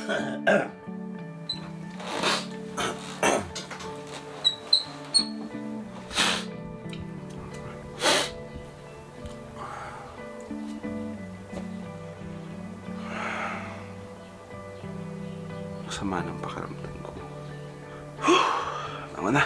Masama ng pakiramdam ko. Tama na.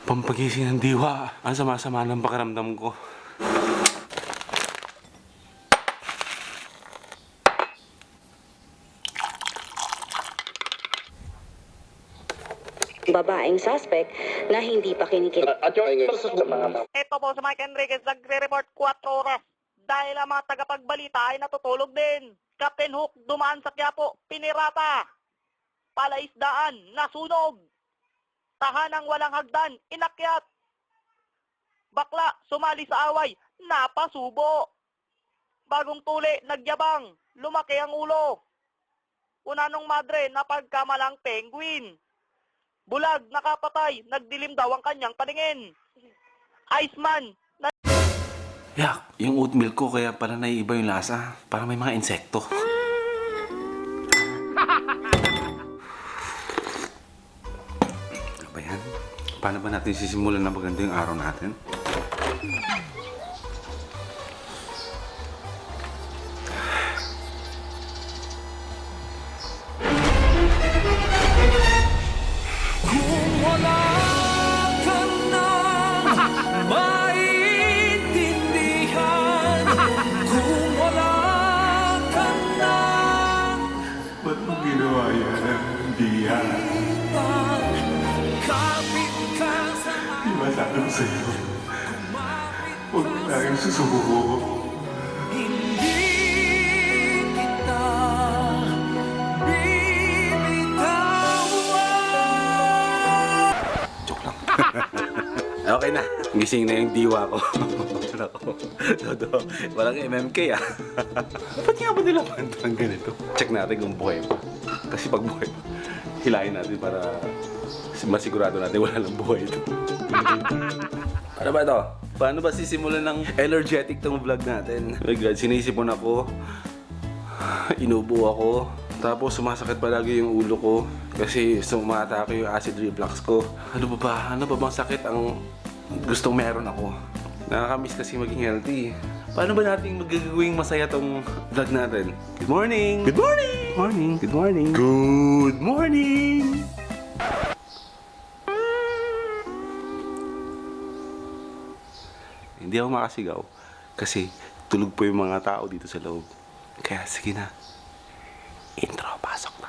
Pampagising ng diwa. Ang sama-sama ng pakiramdam ko. Babaeng suspect na hindi pa kinikilala. Ito po sa Mike Enriquez, nagre-report 4 oras. Dahil ang mga tagapagbalita ay natutulog din. Captain Hook dumaan sa Quiapo, pinirata. Palaisdaan, nasunog. Tahanang walang hagdan, inakyat. Bakla, sumali sa away, napasubo. Bagong tuli, nagyabang, lumaki ang ulo. Unanong madre, napagkamalang penguin. Bulag, nakapatay, nagdilim daw ang kanyang paningin. Iceman, Yak, yung oat milk ko kaya pala naiiba yung lasa. Parang may mga insekto. Ano ba yan? Paano ba natin sisimulan na maganda yung araw natin? Ba't mo ginawa yan? Hindi yan. Di ba sabi ko sa'yo? Huwag tayong susuko. Joke lang. Okay na. Gising na yung diwa ko. Todo. Walang MMK ah. Ba't nga ba nila pantang ganito? Check natin kung buhay pa. Kasi pag buhay pa, hilahin natin para masigurado natin wala lang buhay ito. Ano ba ito? Paano ba sisimulan ng energetic tong vlog natin? Oh my God, sinisipon ako. Inubo ako. Tapos sumasakit palagi yung ulo ko. Kasi sumatake yung acid reflux ko. Ano ba ba? Ano ba bang sakit ang gustong meron ako? Nakakamiss kasi maging healthy. Paano ba natin magagawing masaya tong vlog natin? Good morning! Good morning! Morning! Good morning! Good morning! Hindi ako makasigaw kasi tulog po yung mga tao dito sa loob. Kaya sige na. Intro, pasok na.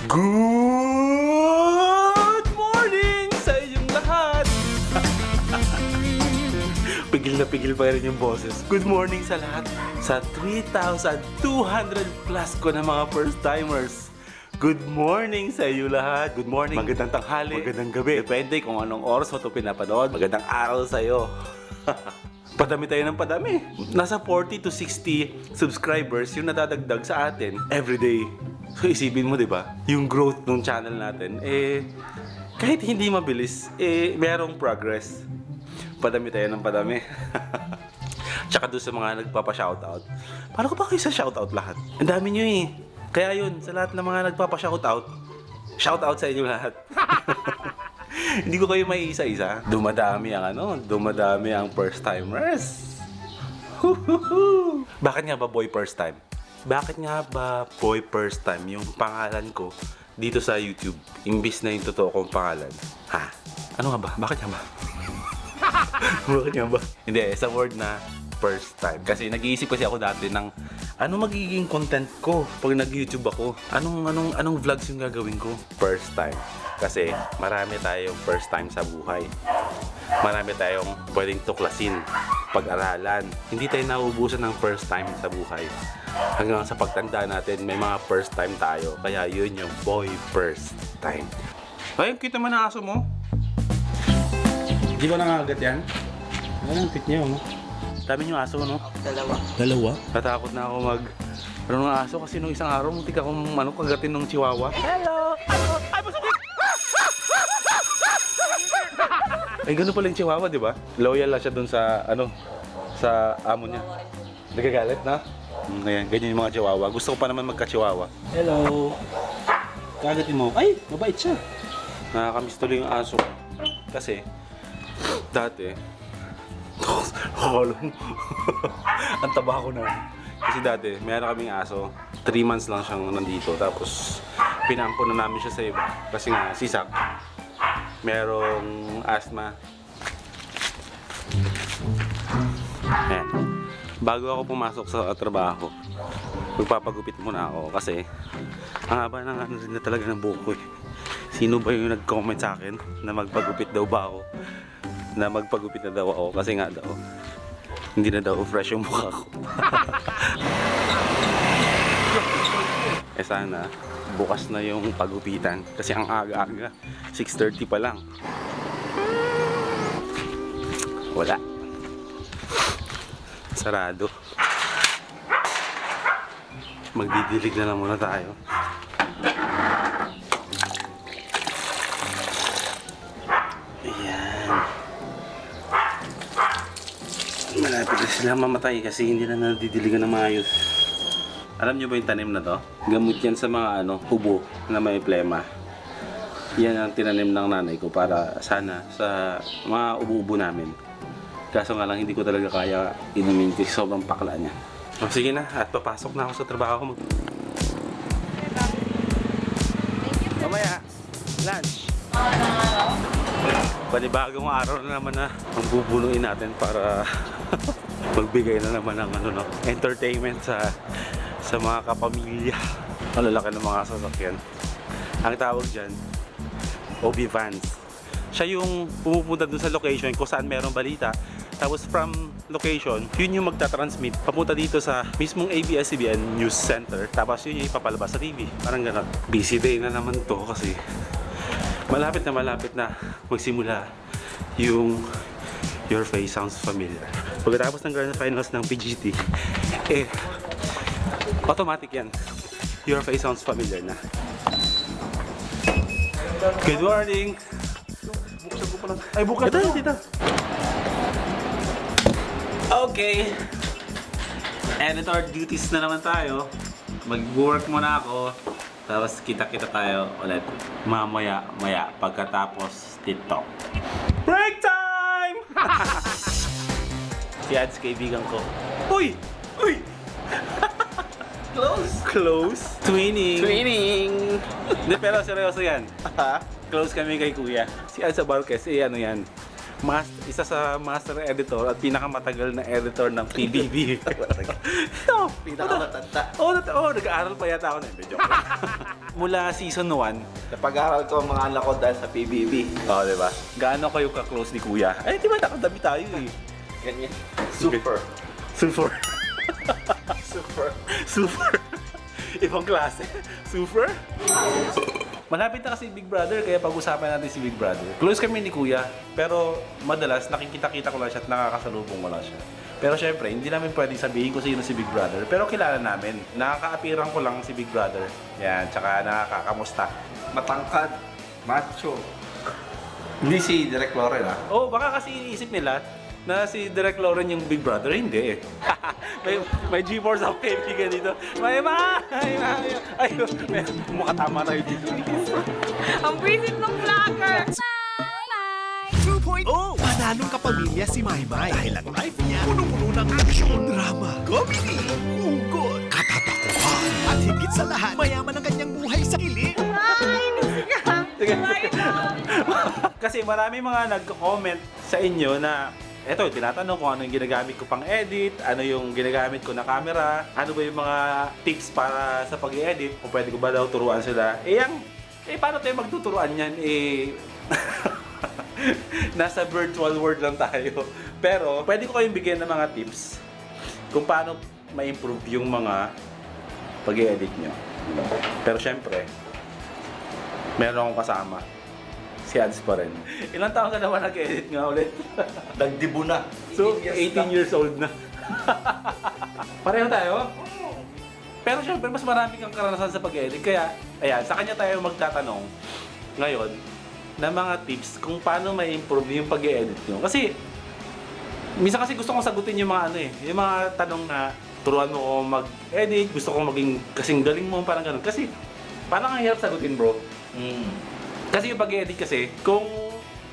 Good morning sa inyong lahat! Pigil na pigil pa rin yung boses. Good morning sa lahat. Sa 3,200 plus ko na mga first timers. Good morning sa iyo lahat. Good morning. Magandang tanghali. Magandang gabi. Depende kung anong oras mo ito pinapanood. Magandang araw sa iyo. Padami tayo ng padami. Nasa 40 to 60 subscribers yung nadadagdag sa atin everyday. So isipin mo, di ba? Yung growth ng channel natin, kahit hindi mabilis, merong progress. Padami tayo ng padami. Tsaka doon sa mga nagpapa-shoutout. Paano ko ba kayo sa shoutout lahat? Ang dami nyo eh. Kaya yun, sa lahat ng mga nagpapa-shoutout, shoutout sa inyo lahat. Hindi ko kayo may isa-isa. Dumadami ang first timers. Bakit nga ba boy first time? Bakit nga ba boy first time yung pangalan ko dito sa YouTube, imbis na yung totoo kong pangalan? Ha? Ano nga ba? Bakit nga ba? Bakit nga ba? Hindi, sa word na first time. Kasi nag-iisip kasi ako dati ng ano magiging content ko pag nag-YouTube ako. Anong vlogs yung gagawin ko? First time. Kasi marami tayong first time sa buhay. Marami tayong pwedeng tuklasin, pag-aralan. Hindi tayo nauubusan ng first time sa buhay. Hanggang sa pagtanda natin, may mga first time tayo. Kaya yun yung boy first time. Ay, kita man ang aso mo. Di ba nangagat yan? Ano ang tit niya, no? Dami yung aso, no? Dalawa? Natakot na ako ano ng aso kasi nung isang araw muntik akong kagatin ng chihuahua. Hello! Ay, masakit! Ay, gano'n pala yung chihuahua, di ba? Loyal lang siya dun sa, sa amo niya. Nagagalit na? Ayan, ganyan yung mga chihuahua. Gusto ko pa naman magka-chihuahua. Hello! Kagatin mo. Ay, mabait siya. Nakakamiss tuloy yung aso. Kasi, dati, ang taba ko na. Kasi dati, mayroon kaming aso. 3 months lang siyang nandito. Tapos, pinampo na namin siya sa iba. Kasi nga, sisak. Merong asthma. Ayan. Bago ako pumasok sa trabaho, magpapagupit muna ako. Kasi, ang haba na rin na talaga ng buhok ko eh. Sino ba yung nag-comment sa akin na magpagupit daw ba ako? Na magpagupit na daw ako kasi nga daw hindi na daw fresh yung mukha ko. Eh sana bukas na yung pagupitan kasi ang aga-aga 6:30 pa lang. Wala. Sarado. Magdidilig na lang muna tayo. Malapit na sila mamatay kasi hindi na nadidiligan ng maayos. Alam nyo ba yung tanim na to? Gamot yan sa mga ubo na may plema. Yan ang tinanim ng nanay ko para sana sa mga ubo-ubo namin. Kaso nga lang hindi ko talaga kaya inumin kasi sobrang pakla niya. O sige na, at papasok na ako sa trabaho ko. Mamaya, lunch. Panibagong araw na naman na ang bubunuin natin para magbigay na naman ng entertainment sa mga kapamilya. Ang lalaki ng mga sasakyan. Ang tawag dyan, OB vans. Siya yung pumupunta dun sa location kung saan merong balita. Tapos from location, yun yung magta-transmit papunta dito sa mismong ABS-CBN News Center. Tapos yun yung ipapalabas sa TV. Parang gano'n. Busy day na naman to kasi malapit na magsimula yung Your Face Sounds Familiar. Pagkatapos ng grand finals ng PGT, automatic yan. Your Face Sounds Familiar na. Good morning! Buksan ko pa lang. Ay, bukas na dito. Okay. Editor duties na naman tayo. Mag-work muna ako. Tapos kita-kita tayo ulit mamaya pagkatapos TikTok. Break time! Si Ads, kaibigan ko. Uy! Uy! Close? Twinning! Hindi, pero seryoso yan. Close kami kay Kuya. Si Ads Abarquez, yan. Isa sa master editor at pinakamatagal na editor ng PBB. No, Pinakamatanda. Nag-aaral pa yata ako na. Joke. Mula season 1. Napag-aral ko ang mga anak ko dahil sa PBB. Diba? Gaano kayo ka-close ni Kuya? Ay, di ba nakadabi tayo eh. Ganyan. Super. Super. Super. Ibang klase. Super. Malapit na kasi Big Brother, kaya pag-usapan natin si Big Brother. Close kami ni Kuya, pero madalas nakikita-kita ko lang siya at nakakasalubong ko lang siya. Pero syempre, hindi namin pwedeng sabihin kung sino si Big Brother, pero kilala namin. Nakaka-appearang ko lang si Big Brother. Yan, tsaka nakakamusta. Matangkad. Macho. Hindi si Direk Loren Baka kasi iniisip nila na si Direk Loren yung Big Brother. Hindi eh. may G-Force ako kaibigan dito. May makatama tayo dito. Ang visit ng vlogger! 2.0 Mananong kapamilya si Maymay dahil ang life niya puno-puno ng action, drama, comedy, hugot, katatakuhan at higit sa lahat, mayaman ang kanyang buhay sa kilig. Ay, nasiga! Kasi marami mga nagko-comment sa inyo na eto, tinatanong kung ano yung ginagamit ko pang edit, ano yung ginagamit ko na camera, ano ba yung mga tips para sa pag-edit, kung pwede ko ba daw turuan sila. Paano tayo magtuturuan yan? Nasa virtual world lang tayo. Pero, pwede ko kayong bigyan ng mga tips kung paano ma-improve yung mga pag-edit nyo. Pero syempre, meron akong kasama. Si Ads pa rin. Ilang taon ka naman nag-edit nga ulit? Nagdibo na. So, 18 18 years old na. Pareho tayo? Pero syempre, mas marami kang karanasan sa pag-edit. Kaya, ayan, sa kanya tayo magtatanong ngayon na mga tips kung paano may improve yung pag-edit nyo. Kasi, minsan kasi gusto kong sagutin yung mga yung mga tanong na turuan mo ko mag-edit, gusto kong maging kasing galing mo, parang ganun. Kasi, parang ang hirap sagutin, bro. Kasi yung pag-edit kasi, kung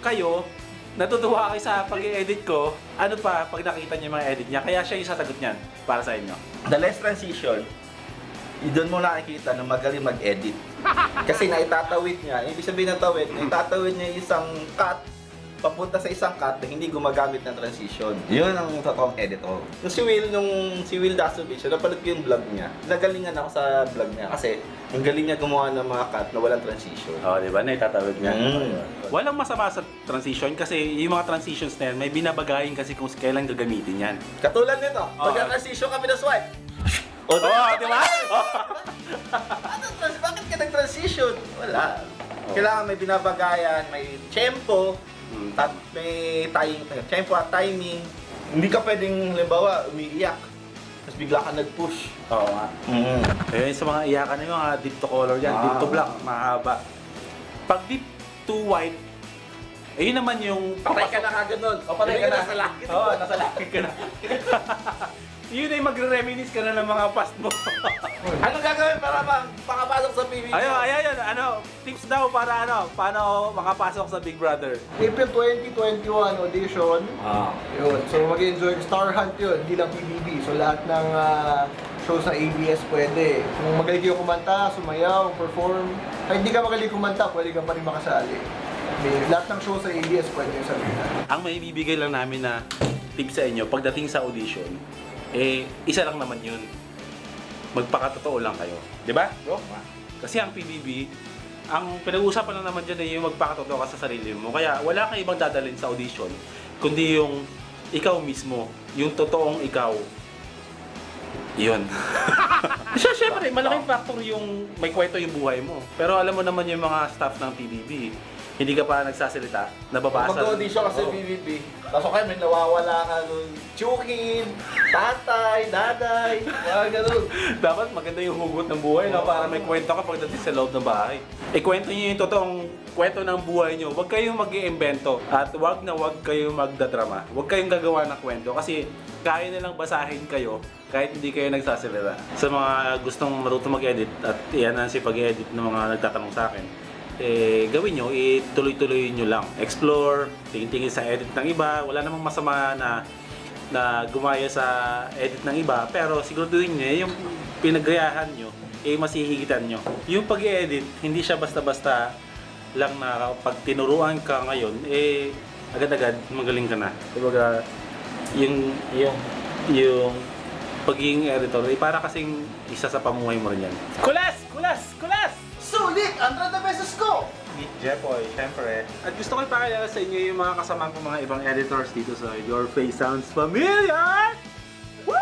kayo, natutuwa kayo sa pag-edit ko, ano pa, pag nakita niyo yung mga edit niya, kaya siya yung sasagot niyan para sa inyo. The less transition, doon mo nakikita na magaling mag-edit. Kasi naitatawid niya, ibig sabihin ng tawid, naitatawid niya isang cut papunta sa isang cut na hindi gumagamit ng transition. Yun ang totoong editor. Yung si Will Dasovich, napanood ko yung vlog niya. Nagalingan ako sa vlog niya kasi ang galing niya gumawa ng mga cut na walang transition. Oo, di ba? Naitatawid niya. Walang masama sa transition kasi yung mga transitions na yan, may binabagayin kasi kung kailan gagamitin yan. Katulad nito, pagka-transition kami na swipe. Oo, di ba? Bakit ka nag-transition? Wala. Kailangan may binabagayan, may tempo, at may tempo at timing. Hindi ka pwedeng, halimbawa, umiiyak. Tapos bigla ka nag-push. Oo nga. Ayun, sa mga iyakan na yung mga deep to color yan, deep to black, mahaba. Pag deep to white, ayun naman yung... Patay ka na kagad nun. O patay ka na sa lakit. Oo, nasa lakit ka na. Yun ay magre-reminisce ka na ng mga past mo. Anong gagawin para makapasok sa PBB? Ayun, tips daw para paano makapasok sa Big Brother. April 2021 audition. Yun. So mag-enjoy. Star Hunt yun, hindi lang PBB. So lahat ng shows sa ABS pwede. Kung magaling kayo kumanta, sumayaw, perform. Kahit hindi ka magaling kumanta, pwede ka pa rin makasali. Lahat ng shows sa ABS pwede yung sabihin. Ang may bibigay lang namin na tips sa inyo pagdating sa audition, isa lang naman yun. Magpakatotoo lang kayo. Di ba? Bro? Kasi ang PBB, ang pinag-uusapan lang naman dyan ay yung magpakatotoo ka sa sarili mo. Kaya wala kang ibang dadalhin sa audition, kundi yung ikaw mismo, yung totoong ikaw. Yun. Siyempre, malaking factor yung may kwento yung buhay mo. Pero alam mo naman yung mga staff ng PBB, hindi ka pa nagsasalita, nababasa. Mag-audition ka sa PBB. Tapos kayo may nawawala ka nun. Chukin, tatay, daday, mga ganun. Dapat maganda yung hugot ng buhay, no? Para may kwento ka pagdating sa loob ng bahay. Ikwento nyo yung totoong kwento ng buhay nyo. Huwag kayong mag-iimbento. At huwag kayong magdadrama. Huwag kayong gagawa ng kwento. Kasi kaya nilang basahin kayo kahit hindi kayo nagsasalita. Sa mga gustong matuto mag-edit, at yan ang si pag-edit ng mga nagtatanong sa akin, gawin nyo, ituloy-tuloy nyo lang. Explore, tingin-tingin sa edit ng iba. Wala namang masama na gumaya sa edit ng iba. Pero siguraduhin nyo, yung pinagayahan nyo, masihigitan nyo. Yung pag-edit, hindi siya basta-basta lang na pag tinuruan ka ngayon, agad-agad magaling ka na. Kumbaga, yung pagiging editor, para kasing isa sa pamuhay mo rin yan. Kulas! Sulit! 100 pesos ko! Meet Jepoy, syempre. At gusto ko ipakilala sa inyo yung mga kasama ko mga ibang editors dito sa Your Face Sounds Familiar! Woo!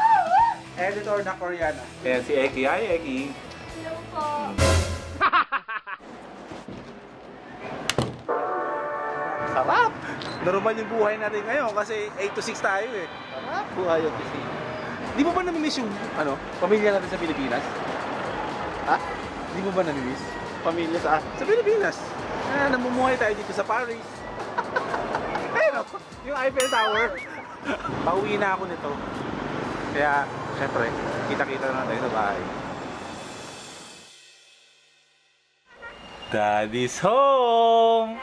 Editor na Koreana. Ayan si Eki. Hi, Eki. Hello po. Sarap! Normal yung buhay natin ngayon kasi 8 to 6 tayo eh. Sarap buhay yung PC. Di mo ba namimiss yung pamilya natin sa Pilipinas? Ha? Di mo ba namimiss? Pamilya sa Pilipinas. Namumuhay tayo dito sa Paris. Ayun o, yung Eiffel Tower. Pauwi na ako nito. Kaya, syempre, kita-kita na tayo sa bahay. Daddy's home!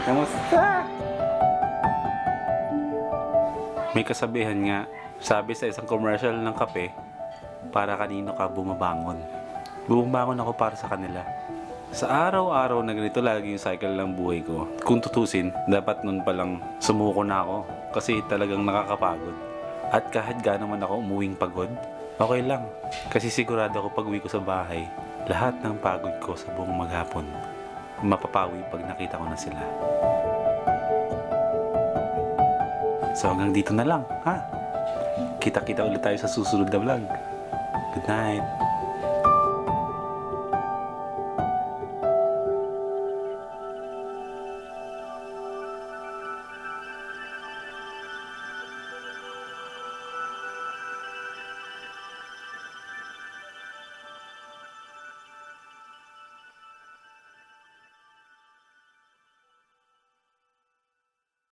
Kamusta? May kasabihan nga, sabi sa isang commercial ng kape, para kanino ka bumabangon. Bumabangon ako para sa kanila. Sa araw-araw na ganito lagi yung cycle ng buhay ko. Kung tutusin, dapat nun palang sumuko na ako kasi talagang nakakapagod. At kahit gaano man ako umuwing pagod, okay lang. Kasi sigurado ako pag uwi ko sa bahay, lahat ng pagod ko sa buong maghapon, mapapawi pag nakita ko na sila. So hanggang dito na lang, ha? Kita-kita ulit tayo sa susunod na vlog. Good night.